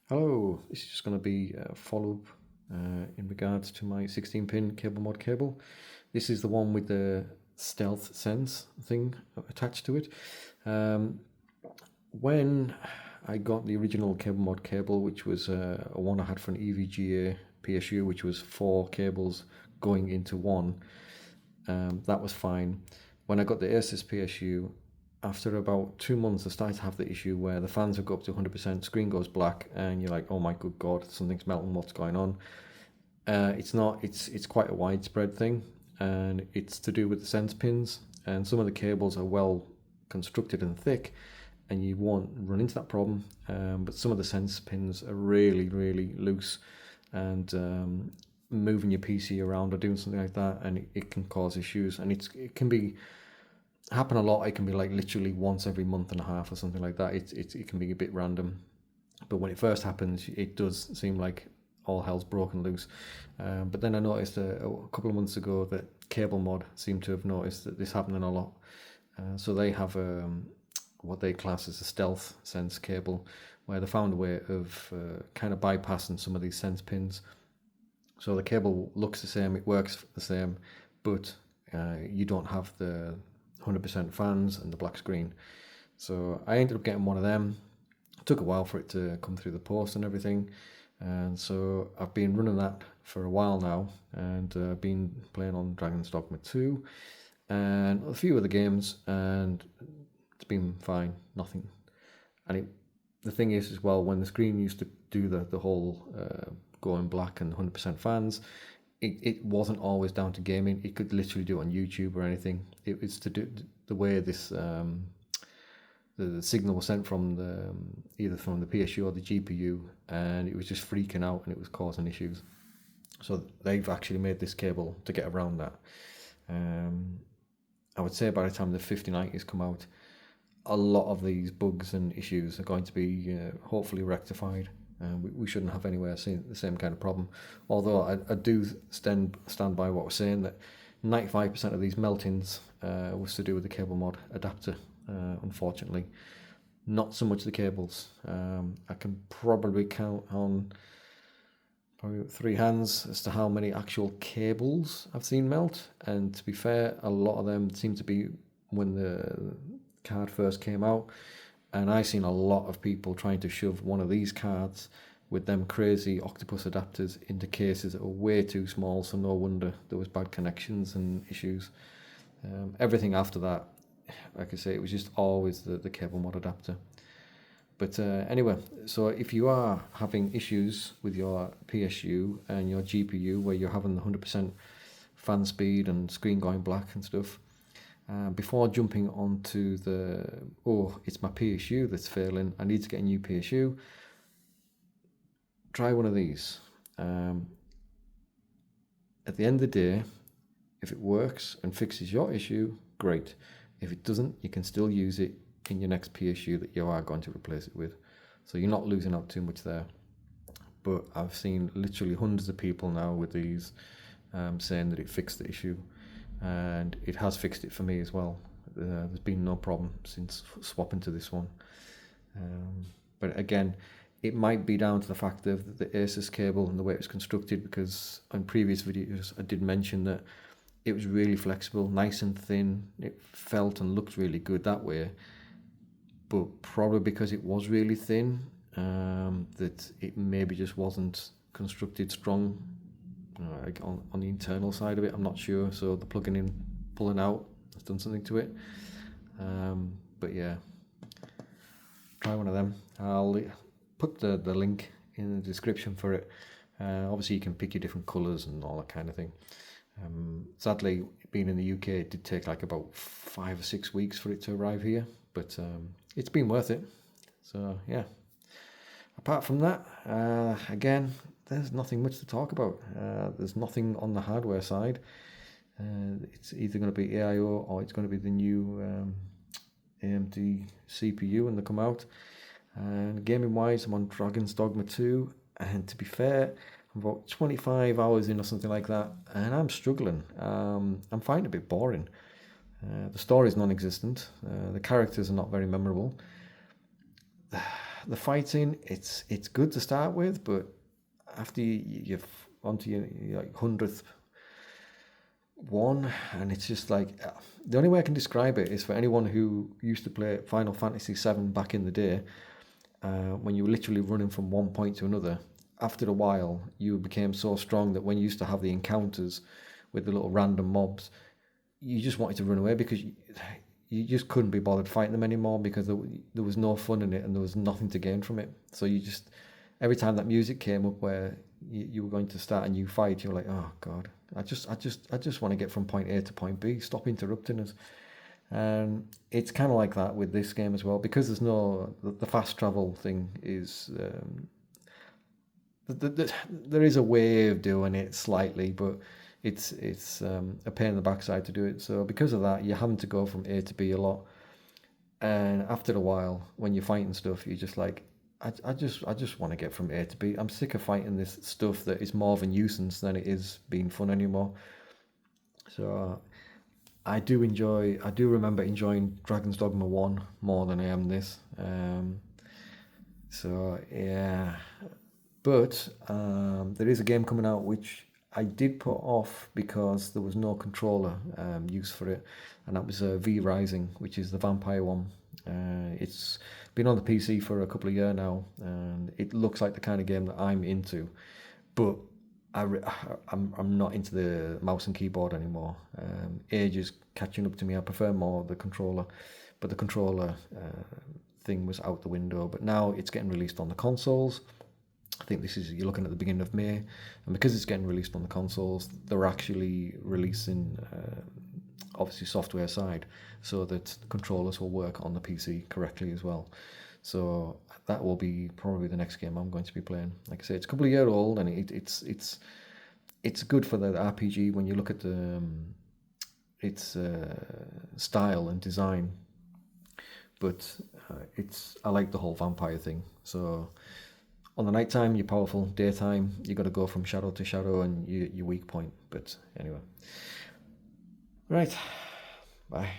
Hello, this is just going to be a follow-up in regards to my 16-pin Cablemod cable. This is the one with the stealth sense thing attached to it. When I got the original Cablemod cable, which was a one I had for an EVGA PSU, which was 4 cables going into one, that was fine. When I got the Asus PSU, after about 2 months, I started to have the issue where the fans would go up to 100%, screen goes black, and you're like, oh my good God, something's melting, what's going on? It's not, it's quite a widespread thing, and it's to do with the sense pins, and some of the cables are well constructed and thick, and you won't run into that problem, but some of the sense pins are really, really loose, and moving your PC around or doing something like that, and it can cause issues, and it can be happen a lot. It can be like literally once every month and a half or something like that. It can be a bit random, but when it first happens, it does seem like all hell's broken loose. But then I noticed a couple of months ago that Cablemod seemed to have noticed that this happening a lot. So they have what they class as a stealth sense cable, where they found a way of kind of bypassing some of these sense pins. So the cable looks the same, it works the same, but you don't have the 100% fans and the black screen. So I ended up getting one of them. It took a while for it to come through the post and everything, and so I've been running that for a while now, and been playing on Dragon's Dogma 2 and a few other games, and it's been fine, nothing. And the thing is as well, when the screen used to do the whole going black and 100% fans, it wasn't always down to gaming. It could literally do it on YouTube or anything. It was to do the way this the signal was sent from either from the PSU or the GPU, and it was just freaking out and it was causing issues. So they've actually made this cable to get around that. I would say by the time the 5090s come out, a lot of these bugs and issues are going to be hopefully rectified. We shouldn't have anywhere seeing the same kind of problem. Although I do stand by what we're saying, that 95% of these meltings was to do with the Cablemod adapter, unfortunately. Not so much the cables. I can probably count on probably 3 hands as to how many actual cables I've seen melt. And to be fair, a lot of them seem to be when the card first came out. And I've seen a lot of people trying to shove one of these cards with them crazy octopus adapters into cases that were way too small, so no wonder there was bad connections and issues. Everything after that, like I say, it was just always the Cablemod adapter. But anyway, so if you are having issues with your PSU and your GPU where you're having the 100% fan speed and screen going black and stuff, before jumping onto it's my PSU that's failing, I need to get a new PSU, try one of these. At the end of the day, if it works and fixes your issue, great. If it doesn't, you can still use it in your next PSU that you are going to replace it with. So you're not losing out too much there. But I've seen literally hundreds of people now with these saying that it fixed the issue. And it has fixed it for me as well. There's been no problem since swapping to this one. But again, it might be down to the fact of the Asus cable and the way it was constructed, because on previous videos I did mention that it was really flexible, nice and thin. It felt and looked really good that way. But probably because it was really thin, that it maybe just wasn't constructed strong on the internal side of it. I'm not sure. So the plugging in, pulling out has done something to it. But yeah, try one of them. I'll put the link in the description for it. Obviously you can pick your different colours and all that kind of thing. Sadly, being in the UK, it did take like about 5 or 6 weeks for it to arrive here, but it's been worth it. So yeah, apart from that, again, there's nothing much to talk about. There's nothing on the hardware side. It's either going to be AIO or it's going to be the new AMD CPU when they come out. And gaming wise, I'm on Dragon's Dogma 2, and to be fair, I'm about 25 hours in or something like that, and I'm struggling. I'm finding it a bit boring. The story is non-existent. The characters are not very memorable. the fighting, it's good to start with, but after you've onto your like 100th one, and it's just like the only way I can describe it is for anyone who used to play Final Fantasy VII back in the day, when you were literally running from one point to another. After a while, you became so strong that when you used to have the encounters with the little random mobs, you just wanted to run away because you just couldn't be bothered fighting them anymore because there was no fun in it and there was nothing to gain from it. So you just, every time that music came up where you were going to start a new fight, you were like, oh God, I just want to get from point A to point B. Stop interrupting us. And it's kind of like that with this game as well, because there's no the fast travel thing is there is a way of doing it slightly, but it's a pain in the backside to do it. So because of that, you're having to go from A to B a lot. And after a while, when you're fighting stuff, you're just like, I just want to get from A to B. I'm sick of fighting this stuff that is more of a nuisance than it is being fun anymore. So I do remember enjoying Dragon's Dogma 1 more than I am this. So yeah, but there is a game coming out which I did put off because there was no controller use for it, and that was V Rising, which is the vampire one. It's been on the PC for a couple of years now, and it looks like the kind of game that I'm into, but I'm not into the mouse and keyboard anymore. Age is catching up to me. I prefer more the controller, but the controller thing was out the window. But now it's getting released on the consoles. I think you're looking at the beginning of May, and because it's getting released on the consoles, they're actually releasing obviously software side so that controllers will work on the PC correctly as well. So that will be probably the next game I'm going to be playing. Like I say, it's a couple of years old, and it's good for the RPG when you look at its style and design. But I like the whole vampire thing. So on the nighttime, you're powerful. Daytime, you got to go from shadow to shadow and your weak point. But anyway, right, bye.